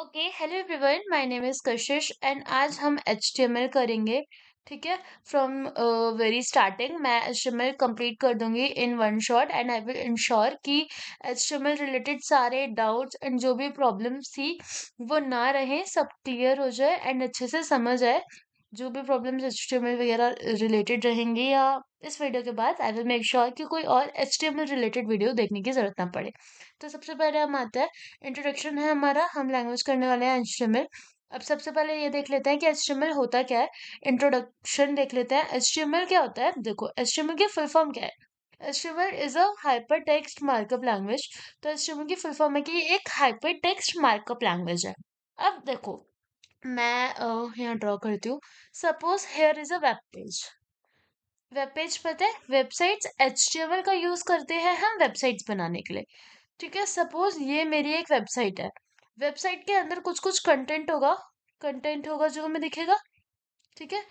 Okay, hello everyone, my name is Kashish and आज हम HTML करेंगे। ठीक है। फ्रॉम वेरी स्टार्टिंग मैं एचटीएमएल कंप्लीट कर दूंगी in one shot and I will ensure कि एचटीएमएल रिलेटेड सारे डाउट्स एंड जो भी प्रॉब्लम्स थी वो ना रहे, सब क्लियर हो जाए एंड अच्छे से समझ आए। जो भी प्रॉब्लम्स एचटीएमएल वगैरह रिलेटेड रहेंगी या इस वीडियो के बाद आई विल मेक श्योर कि कोई और एचटीएमएल रिलेटेड वीडियो देखने की जरूरत ना पड़े। तो सबसे पहले हम आते हैं, इंट्रोडक्शन है हमारा, हम लैंग्वेज करने वाले हैं एचटीएमएल। अब सबसे पहले ये देख लेते हैं कि एचटीएमएल होता क्या है। इंट्रोडक्शन देख लेते हैं, एचटीएमएल क्या होता है। देखो, एचटीएमएल की फुल फॉर्म क्या है। HTML is a hyper text markup language. तो एचटीएमएल की फुल फॉर्म है कि ये एक हाइपर टेक्स्ट मार्कअप लैंग्वेज है। अब देखो, मैं यहाँ ड्रॉ करती हूँ। Suppose here is a web page. Web page पता है, वेबसाइट्स एचटीएमएल का यूज करते हैं हम वेबसाइट्स बनाने के लिए। ठीक है, सपोज ये मेरी एक वेबसाइट है। वेबसाइट के अंदर कुछ कुछ कंटेंट होगा जो हमें दिखेगा। ठीक है,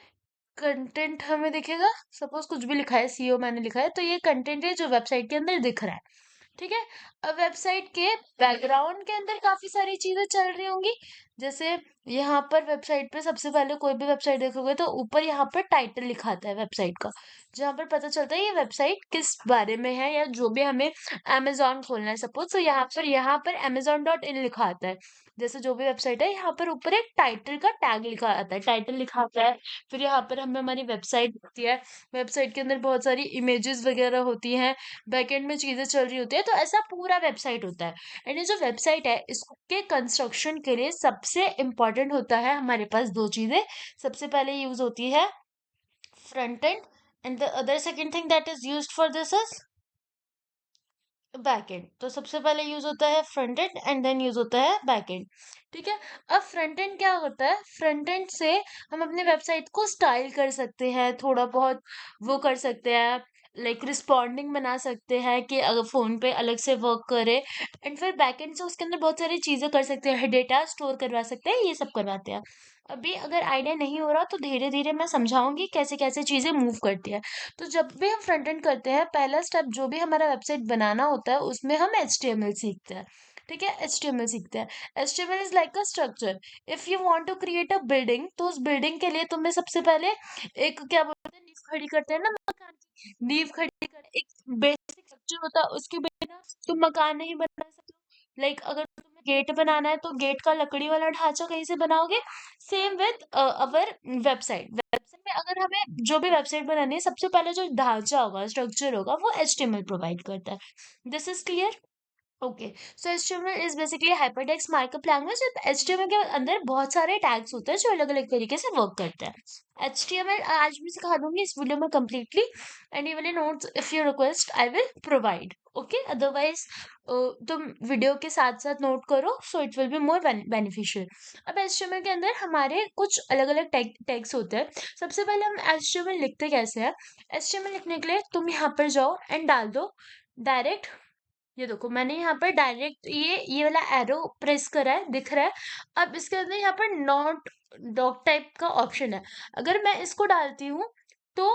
कंटेंट हमें दिखेगा। सपोज कुछ भी लिखा है, सीओ मैंने लिखा है, तो ये कंटेंट है जो वेबसाइट के अंदर दिख रहा है। ठीक है। अब वेबसाइट के बैकग्राउंड के अंदर काफी सारी चीजें चल रही होंगी। जैसे यहाँ पर वेबसाइट पे सबसे पहले कोई भी वेबसाइट देखोगे तो ऊपर यहाँ पर टाइटल लिखा आता है वेबसाइट का, जहाँ पर पता चलता है ये वेबसाइट किस बारे में है, या जो भी हमें अमेजोन खोलना है सपोज, तो यहाँ पर amazon.in लिखा आता है। जैसे जो भी वेबसाइट है, यहाँ पर ऊपर एक टाइटल का टैग लिखा आता है, टाइटल लिखा आता है। फिर यहाँ पर हमें हमारी वेबसाइट होती है। वेबसाइट के अंदर बहुत सारी इमेजेस वगैरह होती हैं, बैकएंड में चीजें चल रही होती है, तो ऐसा पूरा वेबसाइट होता है। एंड ये जो वेबसाइट है, इसके कंस्ट्रक्शन के लिए सबसे इम्पोर्टेंट होता है हमारे पास दो चीजें। सबसे पहले यूज होती है front end, and the other second thing that is used for this is back end. तो सबसे पहले यूज होता है front end and then use होता है बैक एंड। ठीक है। अब फ्रंट एंड क्या होता है, फ्रंट एंड से हम अपने वेबसाइट को स्टाइल कर सकते हैं, थोड़ा बहुत वो कर सकते हैं, लाइक रिस्पॉन्डिंग बना सकते हैं कि अगर फोन पे अलग से वर्क करे। एंड फिर बैक एंड से उसके अंदर बहुत सारी चीजें कर सकते हैं, डेटा स्टोर करवा सकते हैं, ये सब करवाते हैं। अभी अगर आइडिया नहीं हो रहा तो धीरे धीरे मैं समझाऊंगी कैसे कैसे चीजें मूव करती है। तो जब भी हम फ्रंट एंड करते हैं, पहला स्टेप जो भी हमारा वेबसाइट बनाना होता है उसमें हम एचटीएमएल सीखते हैं। ठीक है, एचटीएमएल सीखते हैं। HTML is like a structure. If you want to create a building, तो उस बिल्डिंग के लिए तुम्हें सबसे पहले एक क्या बोलते हैं, नींव खड़ी करते हैं ना मकान की, नींव खड़ी कर एक बेसिक स्ट्रक्चर होता है, उसके बिना तुम मकान नहीं बना सकते। लाइक अगर तुम्हें गेट बनाना है तो गेट का लकड़ी वाला ढांचा कहीं से बनाओगे। Same with our website. Website में अगर हमें जो भी वेबसाइट बनानी है, सबसे पहले जो ढांचा होगा, स्ट्रक्चर होगा, वो एचटीएमएल प्रोवाइड करता है। This is clear. Okay, so HTML is basically hypertext markup language. HTML के अंदर बहुत सारे टैग्स होते हैं जो अलग अलग तरीके से वर्क करते हैं। एचटीएमएल आज मैं सिखा दूंगी इस वीडियो में कंप्लीटली, एंड ये वाले notes if you request I will provide. Okay, otherwise तुम वीडियो के साथ साथ नोट करो, so it will be more beneficial. अब एचटीएमएल के अंदर हमारे कुछ अलग अलग टैग्स होते हैं। सबसे पहले हम एचटीएमएल लिखते कैसे हैं। एचटीएमएल लिखने के लिए तुम यहाँ पर जाओ एंड डाल दो डायरेक्ट। ये देखो, मैंने यहाँ पर डायरेक्ट ये वाला एरो प्रेस करा है, दिख रहा है। अब इसके अंदर यहाँ पर नॉट डॉक टाइप का ऑप्शन है। अगर मैं इसको डालती हूँ तो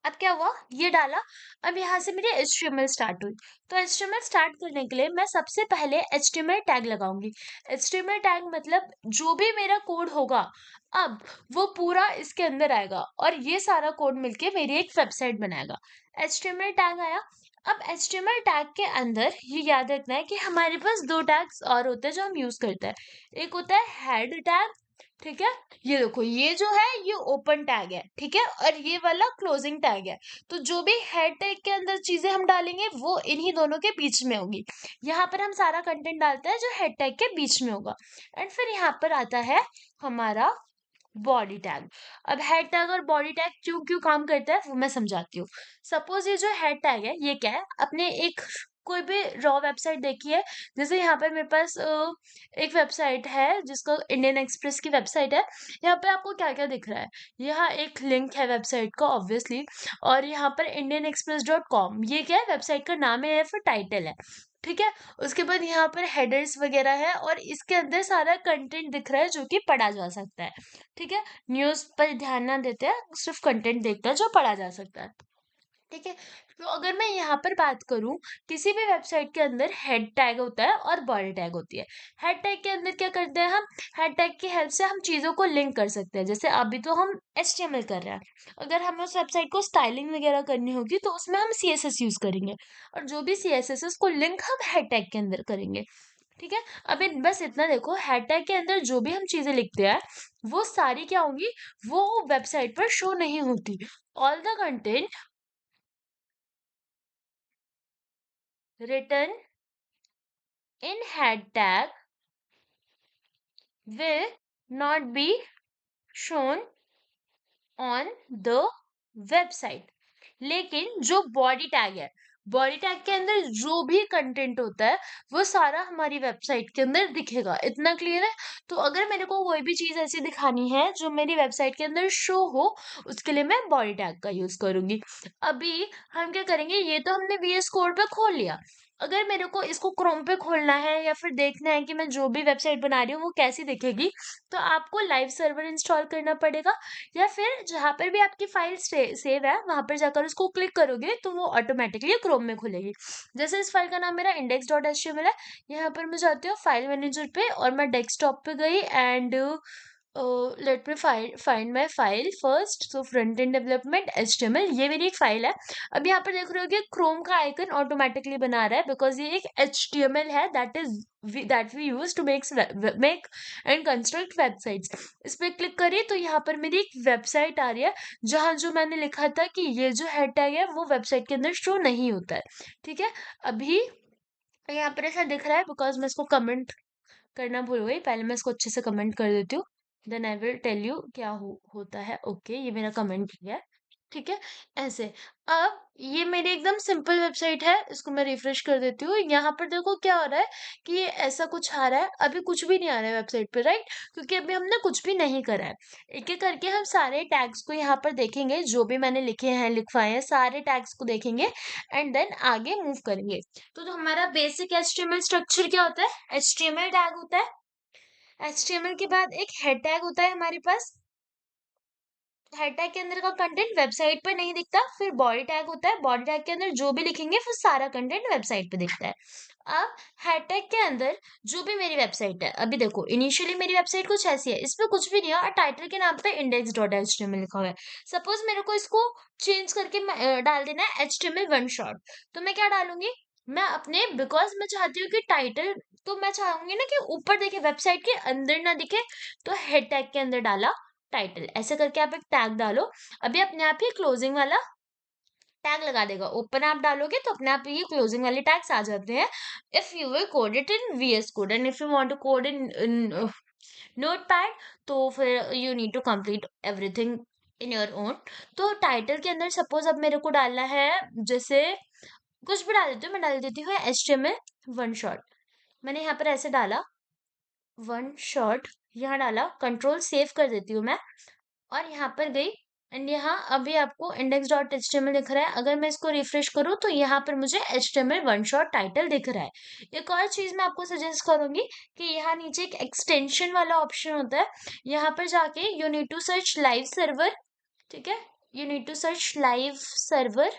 अब क्या हुआ, ये डाला। अब यहाँ से मेरी HTML स्टार्ट हुई। तो HTML स्टार्ट करने के लिए मैं सबसे पहले HTML टैग लगाऊंगी। HTML टैग मतलब जो भी मेरा कोड होगा, अब वो पूरा इसके अंदर आएगा और ये सारा कोड मिलके मेरी एक वेबसाइट बनाएगा। HTML टैग आया। अब HTML टैग के अंदर ये याद रखना है कि हमारे पास दो टैग्स और होते हैं जो हम यूज करते हैं। एक होता है हेड टैग। ठीक है, ये देखो, ये जो है ये ओपन टैग है। ठीक है, और ये वाला क्लोजिंग टैग है। तो जो भी हेड टैग के अंदर चीजें हम डालेंगे वो इन्हीं दोनों के बीच में होगी। यहाँ पर हम सारा कंटेंट डालते हैं जो हेड टैग के बीच में होगा। एंड फिर यहाँ पर आता है हमारा बॉडी टैग। अब हेड टैग और बॉडी टैग क्यों क्यों काम करता है वो मैं समझाती हूँ। सपोज ये जो हेड टैग है, ये क्या है, अपने एक कोई भी रॉ वेबसाइट देखी है। जैसे यहाँ पर मेरे पास एक वेबसाइट है जिसको इंडियन एक्सप्रेस की वेबसाइट है। यहाँ पे आपको क्या क्या दिख रहा है, यहाँ एक लिंक है वेबसाइट का ऑब्वियसली, और यहाँ पर indianexpress.com, ये क्या है, वेबसाइट का नाम है या फिर टाइटल है। ठीक है, उसके बाद यहाँ पर हेडर्स वगैरह है और इसके अंदर सारा कंटेंट दिख रहा है जो कि पढ़ा जा सकता है। ठीक है, न्यूज पर ध्यान ना देते हैं, सिर्फ कंटेंट देखते हैं जो पढ़ा जा सकता है। ठीक है, तो अगर मैं यहाँ पर बात करूँ, किसी भी वेबसाइट के अंदर हेड टैग होता है और बॉडी टैग होती है। हेड टैग के अंदर क्या करते हैं हम, हेड टैग की हेल्प से हम चीज़ों को लिंक कर सकते हैं। जैसे अभी तो हम एचटीएमएल कर रहे हैं, अगर हमें उस वेबसाइट को स्टाइलिंग वगैरह करनी होगी तो उसमें हम सीएसएस यूज़ करेंगे, और जो भी सीएसएस है उसको लिंक हम हेड टैग के अंदर करेंगे। ठीक है? अभी बस इतना देखो, हेड टैग के अंदर जो भी हम चीज़ें लिखते हैं, वो सारी क्या होंगी, वो वेबसाइट पर शो नहीं होती। All the content written in head tag will not be shown on the website। लेकिन जो बॉडी टैग है, बॉडी टैग के अंदर जो भी कंटेंट होता है वो सारा हमारी वेबसाइट के अंदर दिखेगा। इतना क्लियर है? तो अगर मेरे को कोई भी चीज ऐसी दिखानी है जो मेरी वेबसाइट के अंदर शो हो, उसके लिए मैं बॉडी टैग का यूज करूंगी। अभी हम क्या करेंगे, ये तो हमने वीएस कोड पे खोल लिया। अगर मेरे को इसको क्रोम पे खोलना है या फिर देखना है कि मैं जो भी वेबसाइट बना रही हूँ वो कैसी दिखेगी, तो आपको लाइव सर्वर इंस्टॉल करना पड़ेगा, या फिर जहाँ पर भी आपकी फाइल सेव है वहां पर जाकर उसको क्लिक करोगे तो वो ऑटोमेटिकली क्रोम में खुलेगी। जैसे इस फाइल का नाम मेरा index.html है, यहाँ पर मैं जाती हूँ फाइल मैनेजर पे और मैं डेस्कटॉप पे गई and let me find my file first. So front end development HTML, ये मेरी एक फाइल है। अब यहाँ पर देख रहे हो कि क्रोम का आइकन ऑटोमेटिकली बना रहा है, बिकॉज ये एक एचटीएमएल है that we use to make and construct websites. इस पे क्लिक करिए तो यहाँ पर मेरी एक वेबसाइट आ रही है, जहाँ जो मैंने लिखा था कि ये जो हेड टैग है वो वेबसाइट के अंदर शो नहीं होता है। ठीक है? अभी यहाँ पर ऐसा दिख रहा है बिकॉज मैं इसको कमेंट करना भूल गई। पहले मैं इसको अच्छे से कमेंट कर देती हूँ, then I will tell you क्या होता है। ओके, ये मेरा कमेंट किया है। ठीक है? ऐसे। अब ये मेरी एकदम सिंपल वेबसाइट है, इसको मैं रिफ्रेश कर देती हूँ। यहाँ पर देखो क्या हो रहा है कि ये ऐसा कुछ आ रहा है, अभी कुछ भी नहीं आ रहा है वेबसाइट पे, राइट? क्योंकि अभी हमने कुछ भी नहीं करा है। एक एक करके हम सारे टैग्स को यहाँ पर देखेंगे, जो भी मैंने लिखे हैं लिखवाए हैं सारे टैग्स को देखेंगे एंड देन आगे मूव करेंगे। तो हमारा बेसिक एचटीएमएल स्ट्रक्चर क्या होता है, एचटीएमएल टैग होता है, एचटीएमएल के बाद एक हेड टैग होता है हमारे पास, हेड टैग के अंदर का कंटेंट वेबसाइट पर नहीं दिखता। फिर बॉडी टैग होता है, बॉडी टैग के अंदर जो भी लिखेंगे वो सारा कंटेंट वेबसाइट पे दिखता है। अब हेड टैग के अंदर जो भी मेरी वेबसाइट है, अभी देखो इनिशियली मेरी वेबसाइट कुछ ऐसी है, इस पे कुछ भी नहीं है और टाइटल के नाम पे index.html लिखा हुआ है। सपोज मेरे को इसको चेंज करके डाल देना है HTML वन शॉट, तो मैं क्या डालूंगी, मैं अपने, बिकॉज मैं चाहती हूँ कि टाइटल, तो मैं चाहूंगी ना कि ऊपर दिखे वेबसाइट के अंदर ना दिखे, तो हेड टैग के अंदर डाला टाइटल। ऐसे करके आप एक टैग डालो, अभी अपने आप ही क्लोजिंग वाला टैग लगा देगा। ओपन आप डालोगे तो अपने आप ये क्लोजिंग वाले टैग्स आ जाते हैं। If you will code it in VS code and if you want to code in notepad, तो फिर you need to complete everything in your own. तो टाइटल के अंदर सपोज अब मेरे को डालना है, जैसे कुछ भी डाल देती हूँ, मैं डाल देती हूँ HTML वन शॉट। मैंने यहाँ पर ऐसे डाला वन शॉट, यहाँ डाला, कंट्रोल सेव कर देती हूँ मैं और यहाँ पर गई एंड यहाँ अभी आपको index.html दिख रहा है। अगर मैं इसको रिफ्रेश करूँ तो यहाँ पर मुझे HTML वन शॉट टाइटल दिख रहा है। एक और चीज मैं आपको सजेस्ट करूंगी कि यहाँ नीचे एक एक्सटेंशन वाला ऑप्शन होता है, यहाँ पर जाके you need to search live server. ठीक है? You need to search live server,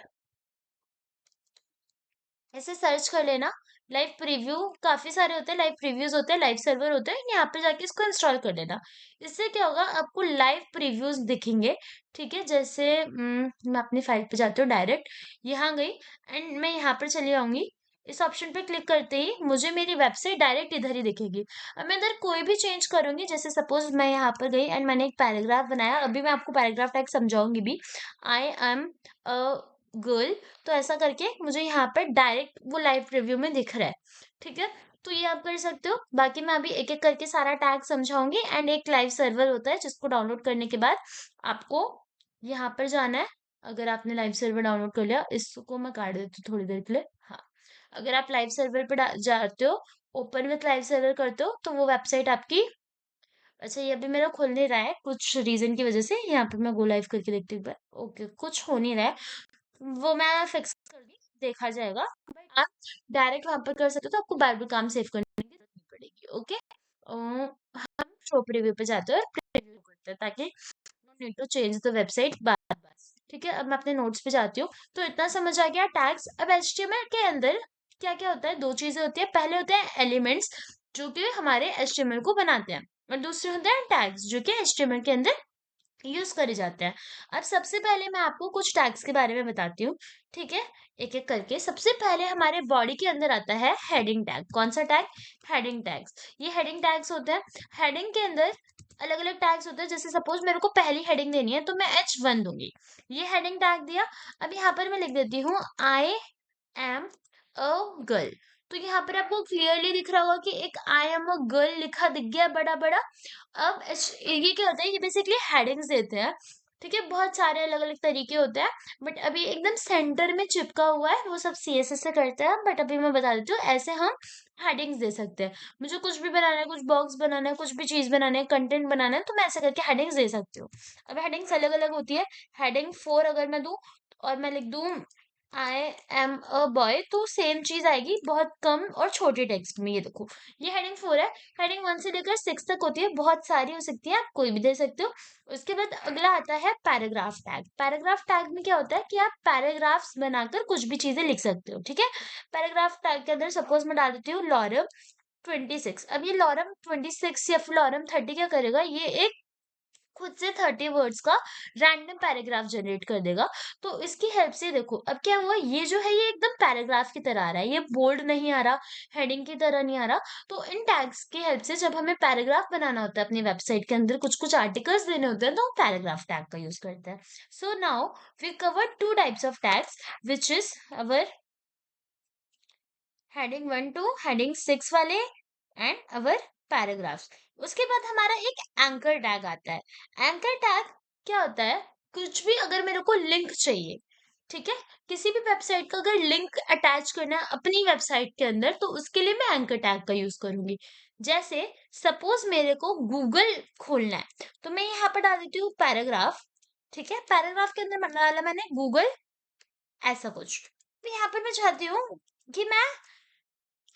ऐसे सर्च कर लेना। लाइव प्रीव्यू काफी सारे होते हैं, लाइव प्रीव्यूज होते हैं, लाइव सर्वर होते हैं, यहाँ पे जाके इसको इंस्टॉल कर लेना। इससे क्या होगा, आपको लाइव प्रीव्यूज दिखेंगे। ठीक है? जैसे मैं अपनी फाइल पे जाती हूँ डायरेक्ट, यहाँ गई एंड मैं यहाँ पर चली आऊंगी। इस ऑप्शन पे क्लिक करते ही मुझे मेरी वेबसाइट डायरेक्ट इधर ही दिखेगी। अब मैं इधर कोई भी चेंज करूंगी, जैसे सपोज मैं यहाँ पर गई एंड मैंने एक पैराग्राफ बनाया, अभी मैं आपको पैराग्राफ टैग समझाऊंगी भी। आई एम अ गर्ल, तो ऐसा करके मुझे यहाँ पर डायरेक्ट वो लाइव रिव्यू में दिख रहा है। ठीक है? तो ये आप कर सकते हो। बाकी मैं अभी एक एक करके सारा टैग समझाऊंगी एंड एक लाइव सर्वर होता है जिसको डाउनलोड करने के बाद आपको यहाँ पर जाना है। अगर आपने लाइव सर्वर डाउनलोड कर लिया, इसको मैं काट देती हूँ थोड़ी देर के लिए। हाँ, अगर आप लाइव सर्वर पे जाते हो, ओपन विथ लाइव सर्वर करते हो, तो वो वेबसाइट आपकी, अच्छा ये अभी मेरा खुल नहीं रहा है कुछ रीजन की वजह से, यहाँ पे मैं गो लाइव करके देखती हूँ एक बार। ओके, कुछ हो नहीं रहा है, वो मैं फिक्स कर दी, देखा जाएगा। बट आप डायरेक्ट वहां पर कर सकते हो, तो आपको बार बार काम सेव करने की जरूरत नहीं पड़ेगी। ओके? हम शॉप रिव्यू पे जाते हैं और प्रीव्यू करते हैं, ताकि no need to change the website बार बार। ठीक है, अब मैं अपने नोट्स पे जाती हूँ। तो इतना समझ आ गया टैग्स। अब एचटीएमएल के अंदर क्या क्या होता है, दो चीजें होती है। पहले होते हैं एलिमेंट्स जो कि हमारे एचटीएमएल को बनाते हैं, और दूसरे होते हैं टैग्स जो कि एचटीएमएल के अंदर यूज करे जाते हैं। अब सबसे पहले मैं आपको कुछ टैग्स के बारे में बताती हूँ, ठीक है, एक एक करके। सबसे पहले हमारे बॉडी के अंदर आता है हेडिंग टैग। कौन सा टैग? Heading tags. ये हेडिंग टैग्स होते हैं। हेडिंग के अंदर अलग अलग टैग्स होते हैं। जैसे सपोज मेरे को पहली हेडिंग देनी है तो मैं H1 दूंगी, ये हेडिंग टैग दिया। अब यहाँ पर मैं लिख देती हूँ आई एम अ गर्ल। तो यहाँ पर आपको क्लियरली दिख रहा होगा कि एक आई एम अ गर्ल लिखा दिख गया बड़ा बड़ा। अब ये क्या होता है, ये बेसिकली हेडिंग्स देते हैं, ठीक है। बहुत सारे अलग अलग तरीके होते हैं, बट अभी एकदम सेंटर में चिपका हुआ है वो सब सीएसएस से करते हैं, बट अभी मैं बता देती हूँ ऐसे हम हेडिंग्स दे सकते हैं। मुझे कुछ भी बनाना है, कुछ बॉक्स बनाना है, कुछ भी चीज बनाना है, कंटेंट बनाना है, तो मैं ऐसे करके हेडिंग्स दे सकती हूँ। अब हेडिंग्स अलग अलग होती है। हेडिंग 4 अगर मैं दूं और मैं लिख दूं आई एम अ बॉय, तो सेम चीज आएगी बहुत कम और छोटे टेक्स्ट में। ये देखो, ये हेडिंग 4 है। हेडिंग 1 से लेकर 6 तक होती है, बहुत सारी हो सकती है, आप कोई भी दे सकते हो। उसके बाद अगला आता है पैराग्राफ टैग। पैराग्राफ टैग में क्या होता है कि आप पैराग्राफ्स बनाकर कुछ भी चीजें लिख सकते हो, ठीक है। पैराग्राफ टैग के अंदर सपोज मैं डाल देती हूँ लॉरम 26। अब ये लॉरम 26 या फिर लॉरम 30 क्या करेगा, ये एक खुद से 30 वर्ड्स का रैंडम पैराग्राफ जनरेट कर देगा। तो इसकी हेल्प से देखो अब क्या हुआ, ये जो है ये एकदम पैराग्राफ की तरह आ रहा है, ये बोल्ड नहीं आ रहा, हेडिंग की तरह नहीं आ रहा। तो इन टैग्स की हेल्प से जब हमें पैराग्राफ बनाना होता है अपनी वेबसाइट के अंदर, कुछ कुछ आर्टिकल्स देने होते हैं, तो हम पैराग्राफ टैग का यूज करते हैं। So now we cover 2 types of tags, which is our heading 1 to heading 6 वाले एंड अवर पैराग्राफ्स। उसके बाद हमारा एक एंकर टैग आता है। एंकर टैग क्या होता है, कुछ भी अगर मेरे को लिंक चाहिए, ठीक है, किसी भी वेबसाइट का अगर लिंक अटैच करना है अपनी वेबसाइट के अंदर, तो उसके लिए मैं एंकर टैग का यूज करूंगी। जैसे सपोज मेरे को गूगल खोलना है, तो मैं यहाँ पर डाल देती हूँ पैराग्राफ, ठीक है। पैराग्राफ के अंदर डाला मैंने गूगल, ऐसा कुछ। तो यहाँ पर मैं चाहती हूँ कि मैं,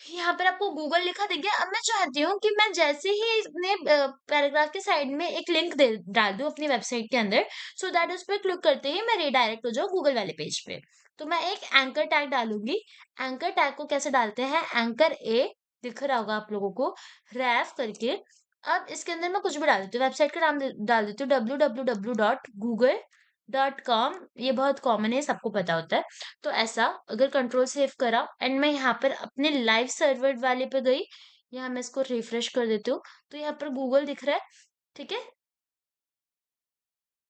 यहाँ पर आपको गूगल लिखा दिख गया। अब मैं चाहती हूँ कि मैं जैसे ही अपने पैराग्राफ के साइड में एक लिंक दे डाल दूं अपनी वेबसाइट के अंदर, सो दैट उस पर क्लिक करते ही मैं रिडायरेक्ट हो जाऊँ गूगल वाले पेज पे। तो मैं एक एंकर टैग डालूंगी। एंकर टैग को कैसे डालते हैं, एंकर ए दिख रहा होगा आप लोगों को, रैफ करके। अब इसके अंदर मैं कुछ भी डाल देती हूँ, वेबसाइट का नाम डाल देती हूँ www.google.com। ये बहुत कॉमन है, सबको पता होता है। तो ऐसा अगर कंट्रोल सेव करा एंड मैं यहाँ पर अपने लाइव सर्वर वाले पे गई, यहाँ मैं इसको रिफ्रेश कर देती हूँ, तो यहाँ पर गूगल दिख रहा है, ठीक है।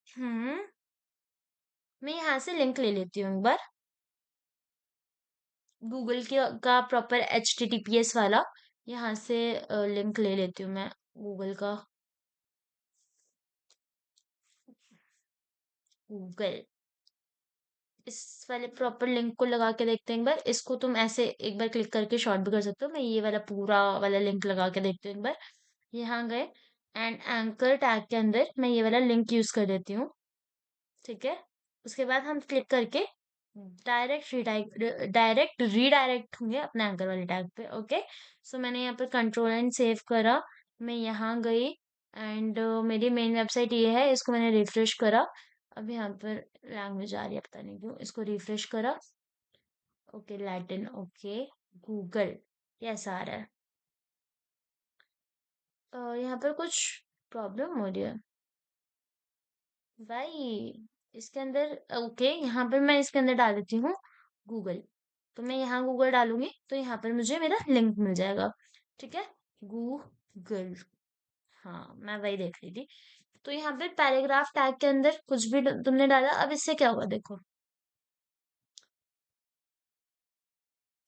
हम्म मैं यहाँ से लिंक ले लेती हूँ एक बार, गूगल के का प्रॉपर HTTPS वाला। यहाँ से लिंक ले लेती हूँ मैं गूगल का। गूगल, इस वाले प्रॉपर लिंक को लगा के देखते हैं एक बार। इसको तुम ऐसे एक बार क्लिक करके शॉर्ट भी कर सकते हो। मैं ये वाला पूरा वाला लिंक लगा के देखती हूँ एक बार। यहाँ गए एंड एंकर टैग के अंदर मैं ये वाला लिंक यूज कर देती हूँ, ठीक है। उसके बाद हम क्लिक करके डायरेक्ट रीडायरेक्ट होंगे अपने एंकर वाले टैग पे। ओके, सो मैंने यहाँ पर कंट्रोल एंड सेव करा, मैं यहाँ गई एंड मेरी मेन वेबसाइट ये है, इसको मैंने रिफ्रेश करा। अब यहाँ पर लैंग्वेज आ रही है पता नहीं क्यों, इसको रिफ्रेश करा। ओके लैटिन, ओके गूगल, ये ऐसा आ रहा है। यहाँ पर कुछ प्रॉब्लम हो रही है भाई इसके अंदर। ओके, यहाँ पर मैं इसके अंदर डाल देती हूँ गूगल। तो मैं यहाँ गूगल डालूंगी तो यहाँ पर मुझे मेरा लिंक मिल जाएगा, ठीक है, गूगल। हाँ मैं वही देख रही थी। तो यहाँ पे पैराग्राफ टैग के अंदर कुछ भी तुमने डाला, अब इससे क्या होगा देखो,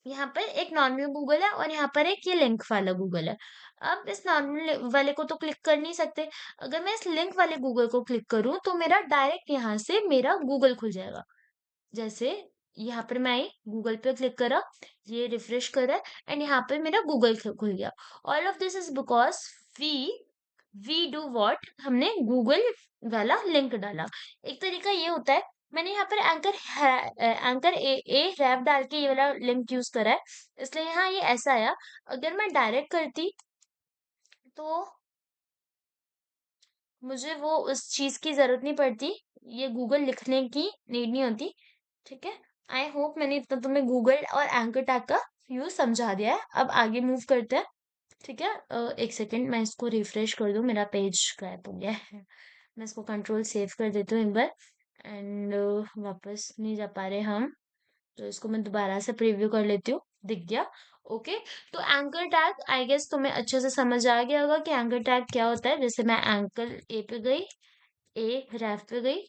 यहाँ पर एक नॉर्मल गूगल है और यहाँ पर एक ये लिंक वाला गूगल है। अब इस नॉर्मल वाले को तो क्लिक कर नहीं सकते, अगर मैं इस लिंक वाले गूगल को क्लिक करूँ तो मेरा डायरेक्ट यहाँ से मेरा गूगल खुल जाएगा। जैसे यहाँ पर मैं आई, गूगल पे क्लिक करा, ये रिफ्रेश करा एंड यहाँ पे मेरा गूगल खुल गया। All of this is because we we do what, हमने गूगल वाला लिंक डाला। एक तरीका ये होता है, मैंने यहाँ पर एंकर ए रैप डाल के ये वाला लिंक यूज करा है, इसलिए यहाँ ये ऐसा आया। अगर मैं डायरेक्ट करती तो मुझे वो उस चीज की जरूरत नहीं पड़ती, ये गूगल लिखने की नीड नहीं होती, ठीक है। आई होप मैंने इतना तुम्हें गूगल और एंकर टैग का यूज समझा दिया है। अब आगे मूव करते हैं, ठीक है। एक सेकेंड, मैं इसको रिफ्रेश कर दूं, मेरा पेज क्रैप हो गया है। मैं इसको कंट्रोल सेव कर देती हूँ एक बार। एंड वापस नहीं जा पा रहे हम, तो इसको मैं दोबारा से प्रीव्यू कर लेती हूँ। दिख गया? ओके। तो एंकर टैग आई गेस तुम्हें अच्छे से समझ आ गया होगा कि एंकर टैग क्या होता है। जैसे मैं एंकर ए पे गई, ए रेफ पे गई,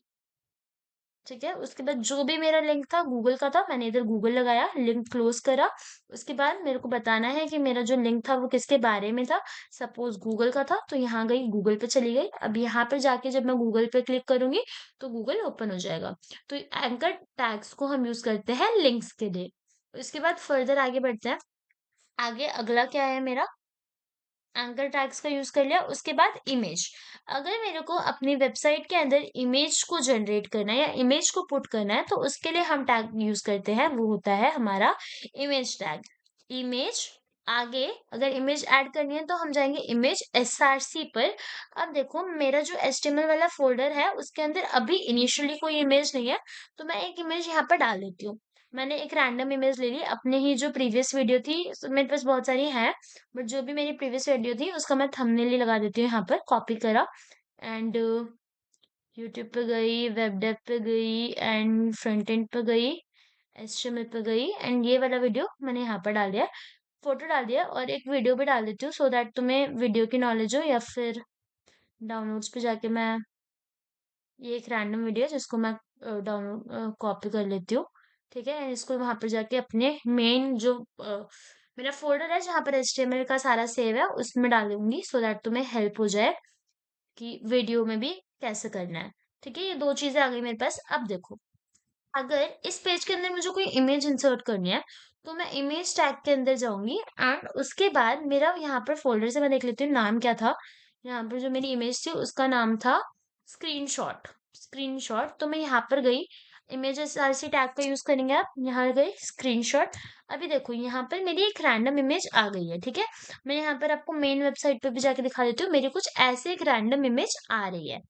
ठीक है। उसके बाद जो भी मेरा लिंक था गूगल का था, मैंने इधर गूगल लगाया, लिंक क्लोज करा। उसके बाद मेरे को बताना है कि मेरा जो लिंक था वो किसके बारे में था। सपोज गूगल का था, तो यहाँ गई, गूगल पे चली गई। अब यहाँ पे जाके जब मैं गूगल पे क्लिक करूंगी तो गूगल ओपन हो जाएगा। तो एंकर टैग्स को हम यूज करते हैं लिंक्स के लिए। उसके बाद फर्दर आगे बढ़ते हैं। आगे अगला क्या है मेरा, एंकर टैग्स का यूज कर लिया। उसके बाद इमेज, अगर मेरे को अपनी वेबसाइट के अंदर इमेज को जनरेट करना है या इमेज को पुट करना है, तो उसके लिए हम टैग यूज करते हैं, वो होता है हमारा इमेज टैग। इमेज, आगे अगर इमेज ऐड करनी है तो हम जाएंगे इमेज एसआरसी पर। अब देखो मेरा जो एचटीएमएल वाला फोल्डर है उसके अंदर अभी इनिशियली कोई इमेज नहीं है, तो मैं एक इमेज यहाँ पर डाल देती हूँ। मैंने एक रैंडम इमेज ले ली अपने ही जो प्रीवियस वीडियो थी, मेरे पास बहुत सारी हैं, बट जो भी मेरी प्रीवियस वीडियो थी उसका मैं थंबनेल ही लगा देती हूँ यहाँ पर, कॉपी करा एंड यूट्यूब पे गई, वेब डेव पे गई एंड फ्रंट एंड पे गई, एचटीएमएल पे गई एंड ये वाला वीडियो मैंने यहाँ पर डाल दिया, फोटो डाल दिया। और एक वीडियो भी डाल देती हूँ सो दैट तुम्हें वीडियो की नॉलेज हो। या फिर डाउनलोड्स पे जाके मैं, ये एक रैंडम वीडियो है जिसको मैं डाउनलोड कॉपी कर लेती हूँ, ठीक है। इसको वहां पर जाके अपने मेन जो मेरा फोल्डर है जहाँ पर एचटीएमएल का सारा सेव है उसमें डालूंगी, सो दैट तुम्हें हेल्प हो जाए कि वीडियो में भी कैसे करना है, ठीक है। ये दो चीजें आ गई मेरे पास। अब देखो, अगर इस पेज के अंदर मुझे कोई इमेज इंसर्ट करनी है तो मैं इमेज टैग के अंदर जाऊंगी एंड उसके बाद मेरा यहाँ पर फोल्डर से मैं देख लेती हूँ नाम क्या था। यहाँ पर जो मेरी इमेज थी उसका नाम था स्क्रीनशॉट। स्क्रीनशॉट, तो मैं यहाँ पर गई, इमेज एसआरसी टैग का यूज करेंगे आप, यहाँ गई स्क्रीनशॉट। अभी देखो यहाँ पर मेरी एक रैंडम इमेज आ गई है, ठीक है। मैं यहाँ पर आपको मेन वेबसाइट पे भी जाके दिखा देती हूँ, मेरी कुछ ऐसे एक रैंडम इमेज आ रही है,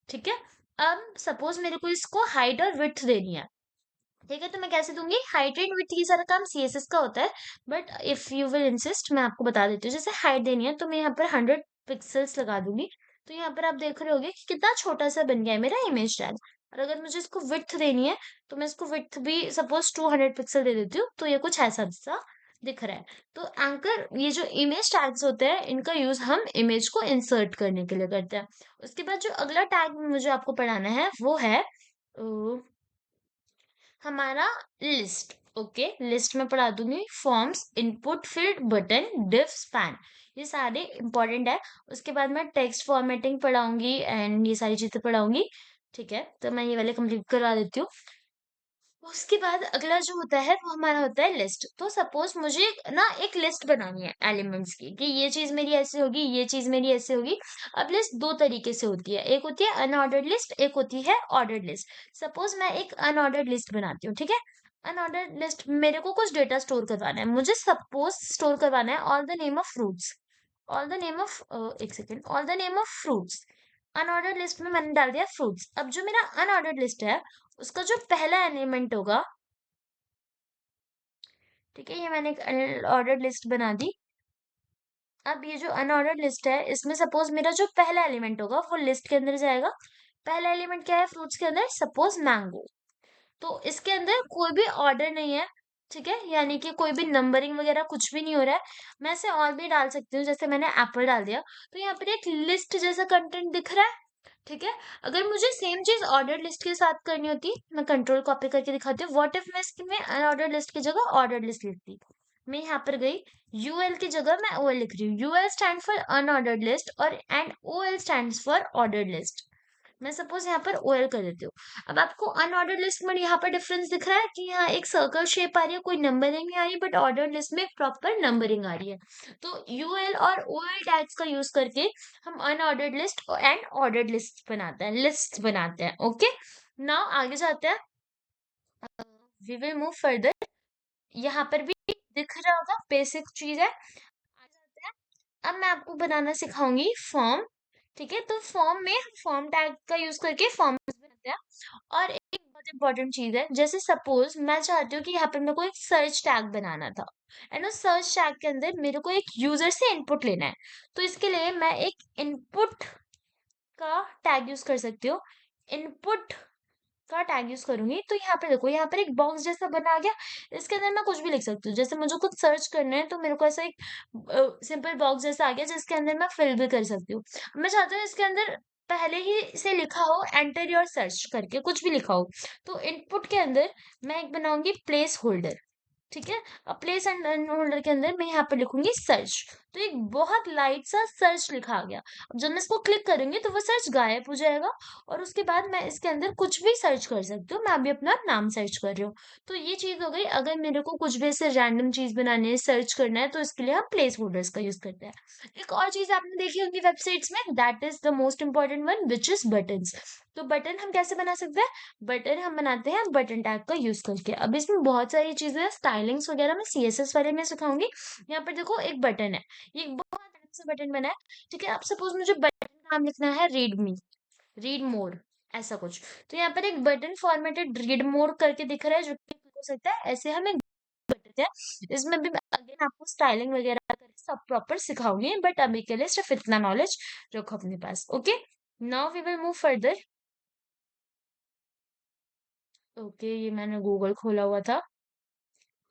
ठीक है। अब सपोज मेरे को इसको हाइट और विड्थ देनी है, ठीक है। तो मैं कैसे दूंगी, हाइट एंड विड्थ ये सारा काम सीएसएस का होता है, but if you will insist मैं आपको बता देती हूँ। जैसे हाइट देनी है तो मैं यहाँ पर 100 पिक्सल्स लगा दूंगी। तो यहाँ पर आप देख रहे होगे कि कितना छोटा सा बन गया है मेरा इमेज टैग। और अगर मुझे इसको विड्थ देनी है तो मैं इसको विड्थ भी सपोज 200 पिक्सल दे देती हूँ, तो ये कुछ ऐसा सा दिख रहा है। तो एंकर, ये जो इमेज टैग्स होते हैं इनका यूज हम इमेज को इंसर्ट करने के लिए करते हैं। उसके बाद जो अगला टैग मुझे आपको पढ़ाना है वो है हमारा लिस्ट। ओके, लिस्ट में पढ़ा दूंगी फॉर्म्स, इनपुट फील्ड, बटन, डिफ, स्पैन, ये सारे इंपॉर्टेंट है। उसके बाद मैं टेक्स्ट फॉर्मेटिंग पढ़ाऊंगी एंड ये सारी चीजें पढ़ाऊंगी, ठीक है। तो मैं ये वाले कंप्लीट करवा देती हूँ। उसके बाद अगला जो होता है वो हमारा होता है लिस्ट। तो सपोज मुझे ना एक लिस्ट बनानी है एलिमेंट्स की, कि ये चीज मेरी ऐसे होगी, ये चीज मेरी ऐसे होगी। अब लिस्ट दो तरीके से होती है, एक होती है अनऑर्डर्ड लिस्ट, एक होती है ऑर्डर्ड लिस्ट। सपोज मैं एक अनऑर्डर्ड लिस्ट बनाती हूँ, ठीक है। अनऑर्डर्ड लिस्ट, मेरे को कुछ डेटा स्टोर करवाना है, मुझे सपोज स्टोर करवाना है all the name of fruits, all the name of एक second, all the name of fruits. Unordered list में मैंने डाल दिया फ्रूट्स। अब जो मेरा अनऑर्डर्ड लिस्ट है उसका जो पहला एलिमेंट होगा, ठीक है, ये मैंने एक अनऑर्डर्ड लिस्ट बना दी। अब ये जो अनऑर्डर्ड लिस्ट है इसमें सपोज मेरा जो पहला एलिमेंट होगा वो लिस्ट के अंदर जाएगा। पहला एलिमेंट क्या है फ्रूट्स के अंदर, सपोज मैंगो। तो इसके अंदर कोई भी ऑर्डर नहीं है, ठीक है, यानी कि कोई भी नंबरिंग वगैरह कुछ भी नहीं हो रहा है। मैं इसे और भी डाल सकती हूँ, जैसे मैंने एप्पल डाल दिया, तो यहाँ पर एक लिस्ट जैसा कंटेंट दिख रहा है, ठीक है। अगर मुझे सेम चीज ऑर्डर लिस्ट के साथ करनी होती, मैं कंट्रोल कॉपी करके दिखाती हूँ। व्हाट इफ मैं इसमें अनऑर्डर लिस्ट की जगह ऑर्डर लिस्ट लिखती, मैं यहाँ पर गई, यूएल की जगह मैं ओएल लिख रही हूँ। UL stand for unordered list और and OL stand for ordered list. मैं सपोज यहाँ पर ओएल कर देती हूँ। अब आपको अनऑर्डर्ड लिस्ट में यहाँ पर डिफरेंस दिख रहा है कि यहाँ एक सर्कल शेप आ रही है, कोई नंबरिंग नहीं आ रही, बट ऑर्डर्ड लिस्ट में प्रॉपर नंबरिंग आ रही है। तो यूएल और ओएल टैग्स का यूज करके हम unordered list and ordered list बनाते हैं, लिस्ट बनाते हैं। ओके, नाउ आगे जाते हैं, वी विल मूव फर्दर। यहाँ पर भी दिख रहा होगा, बेसिक चीज है। आगे जाते हैं, अब मैं आपको बनाना सिखाऊंगी फॉर्म, ठीक है। तो फॉर्म में फॉर्म टैग का यूज करके फॉर्म हैं। और एक बहुत इंपॉर्टेंट चीज है, जैसे सपोज मैं चाहती हूँ कि यहाँ पे मेरे को एक सर्च टैग बनाना था, एंड उस सर्च टैग के अंदर मेरे को एक यूजर से इनपुट लेना है। तो इसके लिए मैं एक इनपुट का टैग यूज कर सकती हूँ। इनपुट का टैग यूज करूंगी तो यहाँ पे देखो, यहाँ पर एक बॉक्स जैसा बना आ गया। इसके अंदर मैं कुछ भी लिख सकती हूँ, जैसे मुझे कुछ सर्च करना है तो मेरे को ऐसा एक सिंपल बॉक्स जैसा आ गया जिसके अंदर मैं फिल भी कर सकती हूँ। मैं चाहती हूँ इसके अंदर पहले ही से लिखा हो एंटर योर सर्च करके, कुछ भी लिखा हो। तो इनपुट के अंदर मैं एक बनाऊंगी प्लेस होल्डर। ठीक है। अब प्लेस एंड होल्डर के अंदर मैं यहाँ पे लिखूंगी सर्च। तो एक बहुत लाइट सा सर्च लिखा आ गया। अब जब मैं इसको क्लिक करूंगी तो वो सर्च गायब हो जाएगा। और उसके बाद मैं इसके अंदर कुछ भी सर्च कर सकती हूँ, मैं अभी अपना नाम सर्च कर रही हूँ। तो ये चीज हो गई। अगर मेरे को कुछ भी ऐसे रैंडम चीज बनानी है, सर्च करना है, तो इसके लिए हम प्लेस होल्डर्स का यूज करते हैं। एक और चीज आपने देखी होगी वेबसाइट्स में, that is the most important one, which is buttons. तो बटन हम कैसे बना सकते हैं? बटन हम बनाते हैं बटन टैग का यूज करके। अब इसमें बहुत सारी चीजें हैं, स्टाइलिंग्स वगैरह मैं सीएसएस वाले में सिखाऊंगी। यहाँ पर देखो एक बटन है, ये एक बहुत अच्छा सा बटन बना है। ठीक है। अब सपोज मुझे बटन का नाम लिखना है रीड मी, रीड मोर, ऐसा कुछ। तो यहाँ पर एक बटन फॉर्मेटेड रीड मोर करके दिख रहा है, जो कि हो सकता है ऐसे हम एक बटन है। इसमें भी मैं अगेन आपको स्टाइलिंग वगैरह करके सब प्रॉपर सिखाऊंगी, बट अभी के लिए सिर्फ इतना नॉलेज रखो अपने पास। Okay, now we will move further. Okay, ये मैंने गूगल खोला हुआ था।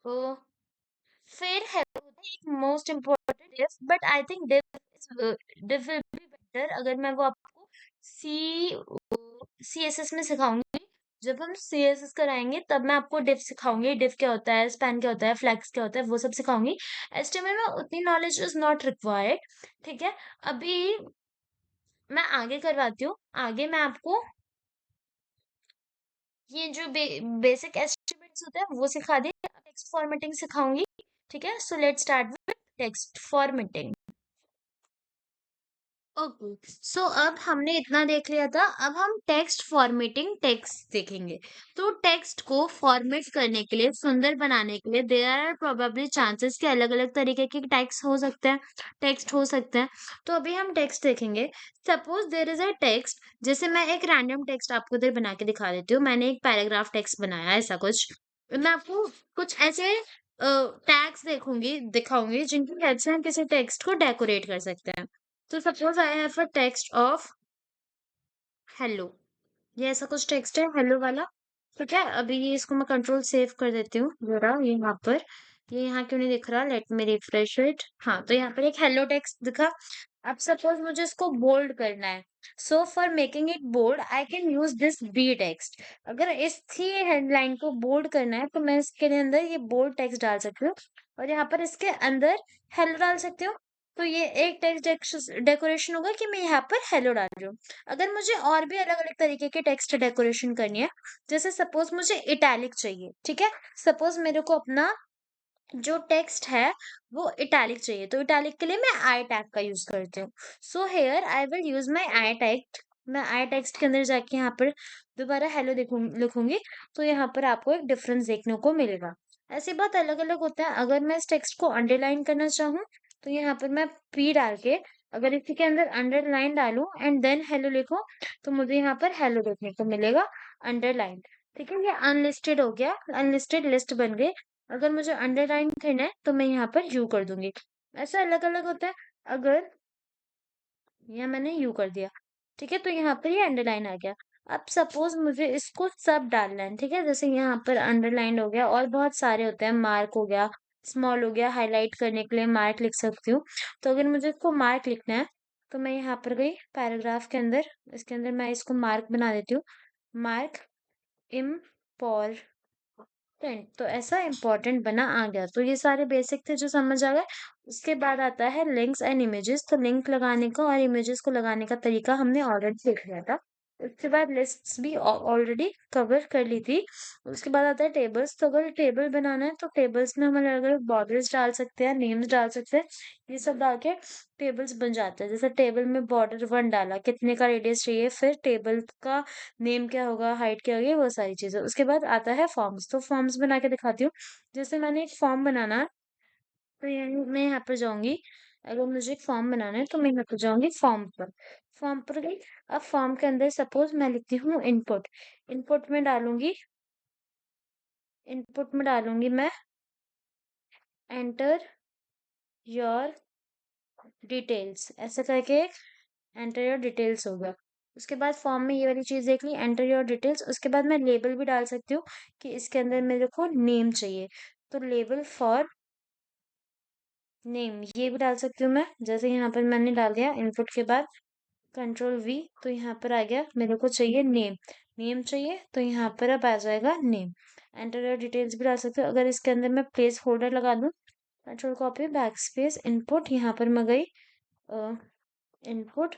तो फिर है एक most important diff, but I think diff will be better अगर मैं वो आपको सी सी एस एस में सिखाऊंगी। जब हम सी एस एस कराएंगे तब मैं आपको डिफ सिखाऊंगी, डिफ क्या होता है, स्पैन क्या होता है, फ्लैक्स क्या होता है, वो सब सिखाऊंगी। एचटीएमएल में उतनी नॉलेज इज नॉट रिक्वायर्ड। ठीक है। अभी मैं आगे करवाती हूँ। आगे मैं आपको ये जो बेसिक एस्टिमेट्स होते हैं वो सिखा दी, टेक्स्ट फॉर्मेटिंग सिखाऊंगी। ठीक है। So let's start with text formatting. Okay, so अब हमने इतना देख लिया था, अब हम टेक्स्ट फॉर्मेटिंग टेक्स्ट देखेंगे। तो टेक्स्ट को फॉर्मेट करने के लिए, सुंदर बनाने के लिए, देयर आर प्रोबेबली चांसेस कि अलग अलग तरीके के टेक्स्ट हो सकते हैं, टेक्स्ट हो सकते हैं। तो अभी हम टेक्स्ट देखेंगे। Suppose there is a text, जैसे मैं एक रैंडम टेक्स्ट आपको इधर बना के दिखा देती हूँ। मैंने एक पैराग्राफ टेक्स्ट बनाया है, ऐसा कुछ। मैं आपको कुछ ऐसे टैग्स देखूंगी दिखाऊंगी जिनकी हेल्प से हम किसी टेक्स्ट को डेकोरेट कर सकते हैं। तो suppose I have a text of hello, ये ऐसा कुछ टेक्स्ट है हेलो वाला। ठीक है। अभी ये इसको मैं कंट्रोल सेव कर देती हूँ जरा, ये यहाँ पर, ये यहाँ क्यों नहीं दिख रहा, लेट मी रिफ्रेश इट। हाँ, तो यहाँ पर एक हेलो टेक्स्ट दिखा। अब सपोज मुझे इसको बोल्ड करना है, so for making it bold I can use this B text. अगर इस थी हेडलाइन को बोल्ड करना है तो मैं इसके अंदर ये बोल्ड टेक्स्ट डाल सकती हूँ, और यहाँ पर इसके अंदर हेलो डाल सकती हूँ। तो ये एक टेक्स्ट डेकोरेशन होगा कि मैं यहाँ पर हेलो डाल रही हूँ। अगर मुझे और भी अलग अलग तरीके के टेक्स्ट डेकोरेशन करनी है, जैसे सपोज मुझे इटैलिक चाहिए। ठीक है। सपोज मेरे को अपना जो टेक्स्ट है वो इटैलिक चाहिए, तो इटैलिक के लिए मैं आई टैग का यूज करती हूँ। So here I will use my I tag. मैं आई टेक्स्ट के अंदर जाके यहाँ पर दोबारा हेलो लिखूंगी। तो यहाँ पर आपको एक डिफरेंस देखने को मिलेगा। ऐसी बात अलग अलग होता है। अगर मैं इस टेक्स्ट को अंडरलाइन करना चाहूँ तो यहाँ पर मैं पी डाल के, अगर इसी के अंदर अंडरलाइन डालूं एंड देन हेलो लिखूं, तो मुझे यहाँ पर हेलो देखने को मिलेगा अंडरलाइन। ठीक है। ये अनलिस्टेड हो गया, अनलिस्टेड लिस्ट बन गई। अगर मुझे अंडरलाइन करना है तो मैं यहाँ पर यू कर दूंगी। ऐसा अलग अलग होता है। अगर यहाँ मैंने यू कर दिया, ठीक है, तो यहाँ पर ये अंडरलाइन आ गया। अब सपोज मुझे इसको सब डालना है। ठीक है। जैसे यहाँ पर अंडरलाइन हो गया, और बहुत सारे होते हैं, मार्क हो गया, स्मॉल हो गया, हाईलाइट करने के लिए मार्क लिख सकती हूँ। तो अगर मुझे इसको मार्क लिखना है तो मैं यहाँ पर गई पैराग्राफ के अंदर, इसके अंदर मैं इसको मार्क बना देती हूँ। मार्क इम्पॉर्टेंट, तो ऐसा इम्पोर्टेंट बना आ गया। तो ये सारे बेसिक थे जो समझ आ गए। उसके बाद आता है लिंक्स एंड इमेजेस। तो लिंक लगाने का और इमेजेस को लगाने का तरीका हमने ऑलरेडी देख लिया था। उसके बाद लिस्ट्स भी ऑलरेडी कवर कर ली थी। उसके बाद आता है टेबल्स। तो अगर टेबल बनाना है तो टेबल्स में हम अलग अलग बॉर्डर्स डाल सकते हैं, नेम्स डाल सकते हैं। ये सब डाल के टेबल्स बन जाते हैं। जैसे टेबल में बॉर्डर 1 डाला, कितने का रेडियस चाहिए, फिर टेबल का नेम क्या होगा, हाइट क्या होगी, वो सारी चीजें। उसके बाद आता है फॉर्म्स। तो फॉर्म्स बना के दिखाती हूँ। जैसे मैंने एक फॉर्म बनाना है, तो मैं यहाँ पर जाऊंगी, अगर मुझे एक फॉर्म बनाना है तो मैं यहाँ पर जाऊंगी फॉर्म पर गई। अब फॉर्म के अंदर सपोज मैं लिखती हूँ इनपुट। इनपुट में डालूंगी इनपुट में डालूंगी मैं एंटर योर डिटेल्स, ऐसा करके एंटर योर डिटेल्स होगा। उसके बाद फॉर्म में ये वाली चीज देख ली, एंटर योर डिटेल्स। उसके बाद मैं लेबल भी डाल सकती हूँ कि इसके अंदर मेरे को नेम चाहिए, तो लेबल फॉर नेम ये भी डाल सकती हूँ मैं। जैसे यहाँ पर मैंने डाल दिया इनपुट के बाद Ctrl+V, तो यहाँ पर आ गया मेरे को चाहिए नेम। नेम चाहिए तो यहाँ पर अब आ जाएगा नेम। एंटर योर डिटेल्स भी डाल सकते हो। अगर इसके अंदर मैं प्लेस होल्डर लगा दूँ, control copy back space input, यहाँ पर मैं गई इनपुट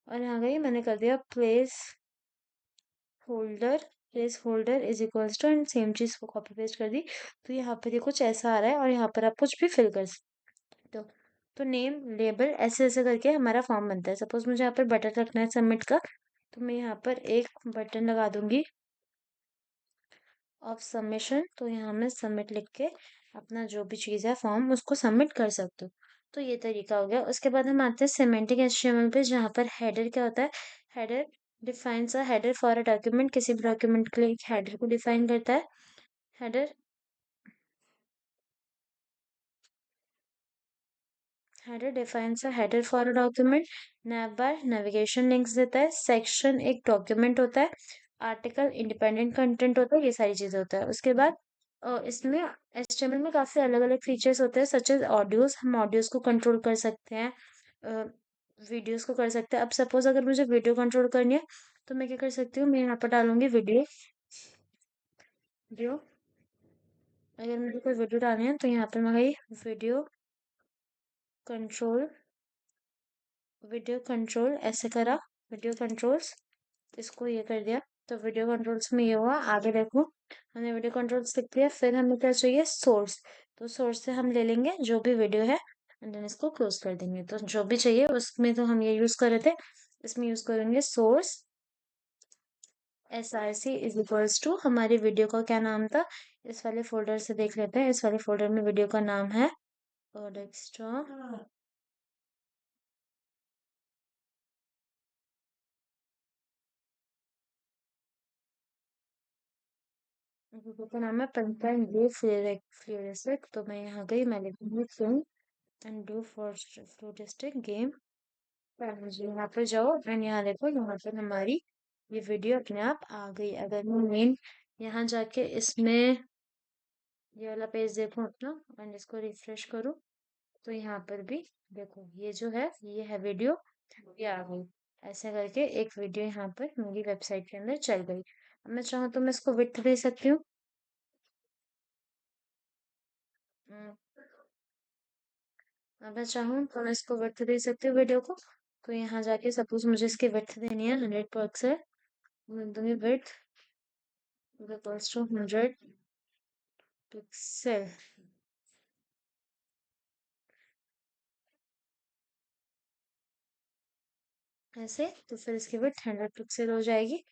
और यहाँ गई मैंने कर दिया holder place holder is equals to, and same चीज को कॉपी पेस्ट कर दी। तो यहाँ पर ये कुछ ऐसा आ रहा है और यहाँ पर आप कुछ भी फिल कर सकते हो। तो नेम लेबल ऐसे ऐसे करके हमारा फॉर्म बनता है। सपोज मुझे यहाँ पर बटन रखना है सबमिट का, तो मैं यहाँ पर एक बटन लगा दूंगी ऑफ सबमिशन। तो यहाँ मैं सबमिट लिख के अपना जो भी चीज़ है फॉर्म उसको सबमिट कर सकते हो। तो ये तरीका हो गया। उसके बाद हम आते हैं सिमेंटिक एचटीएमएल पे, जहाँ पर हेडर क्या होता है। Header defines a header for a document, किसी भी डॉक्यूमेंट के लिए एक हेडर को डिफाइन करता है। Header header defines a header for a document. nav bar navigation links देता है। सेक्शन एक डॉक्यूमेंट होता है। आर्टिकल इंडिपेंडेंट कंटेंट होता है। ये सारी चीजें होता है। उसके बाद इसमें एचटीएमएल में काफी अलग अलग फीचर्स होते हैं, सच एज ऑडियोज। हम ऑडियोज को कंट्रोल कर सकते हैं, वीडियोस को कर सकते हैं। अब सपोज अगर मुझे वीडियो कंट्रोल करनी है तो मैं क्या कर सकती हूँ, मैं यहाँ पर डालूंगी वीडियो वीडियो। अगर मुझे कोई वीडियो डालनी है तो यहाँ पर मैं गई वीडियो कंट्रोल, वीडियो कंट्रोल ऐसे करा, वीडियो कंट्रोल्स, इसको ये कर दिया। तो वीडियो कंट्रोल्स में ये हुआ। आगे देखो हमने वीडियो कंट्रोल्स लिख दिया। फिर हमें क्या चाहिए, सोर्स। तो सोर्स से हम ले लेंगे जो भी वीडियो है एंड देन इसको क्लोज कर देंगे। तो जो भी चाहिए उसमें तो हम ये यूज कर रहे थे, इसमें यूज करेंगे source src is equals to, हमारी वीडियो का क्या नाम था, इस वाले फोल्डर से देख लेते हैं। इस वाले फोल्डर में वीडियो का नाम है डेस्कटॉप, वीडियो का नाम है पंचायत डू फ्लोरिस्टिक। तो मैं यहाँ गई, मैं लिखूंगी film and do floristic game. मुझे यहाँ पर जाओ एंड यहाँ देखो, यहाँ पर हमारी ये वीडियो अपने आप आ गई। अगर मैं मेन यहाँ जाके इसमें ये वाला पेज देखूं अपना एंड इसको रिफ्रेश करूं, तो यहाँ पर भी देखो ये जो है ये है वीडियो, ये आ गई। ऐसे करके एक वीडियो यहाँ पर मेरी वेबसाइट के अंदर चल गई। अब मैं चाहूँ तो मैं इसको विड्थ दे सकती हूँ। हम्म, अब मैं चाहूँ तो मैं इसको विड्थ दे सकती हूँ वीडियो को। तो यहाँ जाके सपोज मुझे इसकी विड्थ देनी है 100 पिक्सल, मैं दूंगी विड्थ इक्वल्स टू 100 पिक्सल, ऐसे। तो फिर इसकी विड्थ 100 पिक्सल हो जाएगी।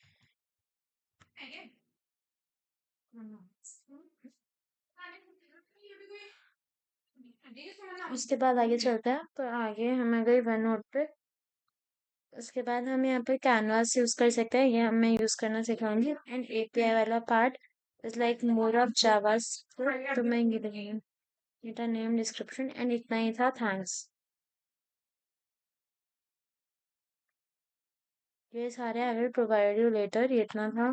उसके बाद आगे चलते हैं। तो आगे हमें गई वन नोट पे। उसके बाद हम यहाँ पर कैनवास यूज कर सकते हैं, ये मैं यूज करना सिखाऊंगी। एंड एपीआई वाला part is like more of JavaScript. तो मैं ये लिखूंगी डेटा नेम डिस्क्रिप्शन एंड इतना ही था, थैंक्स। ये सारे I will provide you later, ये इतना था।